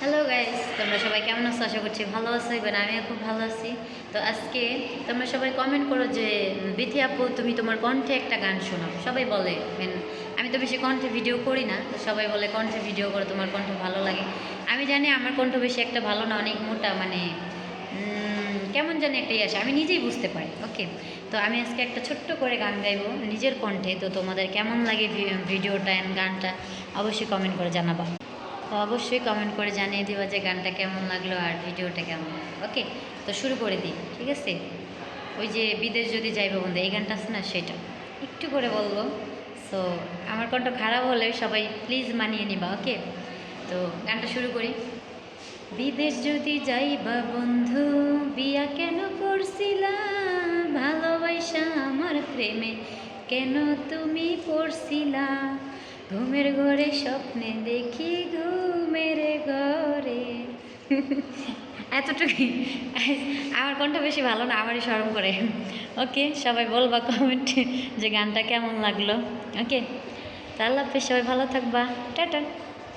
Hello guys, তোমরা সবাই কেমন আছো? আশা করছি ভালো আছো। এবার আমিও খুব ভালো আছি। তো আজকে তোমরা সবাই কমেন্ট করো যে বিথি আপু তুমি তোমার কণ্ঠে একটা গান শোনাও। সবাই বলে আমি তো বেশি কণ্ঠে ভিডিও করি না, তো সবাই বলে কণ্ঠে ভিডিও করো, তোমার কণ্ঠ ভালো লাগে। আমি জানি আমার কণ্ঠ বেশি একটা ভালো না, অনেক মোটা, মানে কেমন জানি একটাই আসে, আমি নিজেই বুঝতে পারি। ওকে, তো আমি আজকে একটা ছোট্ট করে গান গাইবো নিজের কণ্ঠে। তো তোমাদের কেমন লাগে ভিডিওটা অ্যান্ড গানটা অবশ্যই কমেন্ট করে জানাবা। তো অবশ্যই কমেন্ট করে জানিয়ে দিবা যে গানটা কেমন লাগলো আর ভিডিওটা কেমন। ওকে, তো শুরু করে দিই, ঠিক আছে? ওই যে বিদেশ যদি যাইবো বন্ধু, এই গানটা আছে না, সেটা একটু করে বলবো। সো আমার কণ্ঠ খারাপ হলে সবাই প্লিজ মানিয়ে নিবা। ওকে, তো গানটা শুরু করি। বিদেশ যদি যাইবা বন্ধু, বিয়া কেন করছিলা? ভালোবাসা আমার প্রেমে কেন তুমি পড়ছিলা? ঘুমের ঘরে স্বপ্নে দেখি ঘুমের ঘরে। এতটুকুই। আমার কণ্ঠ বেশি ভালো না, আমারই শরম করে। ওকে, সবাই বলবা কমেন্টে যে গানটা কেমন লাগলো। ওকে, তা আল্লাহ হাফেজ, সবাই ভালো থাকবা, টাটা।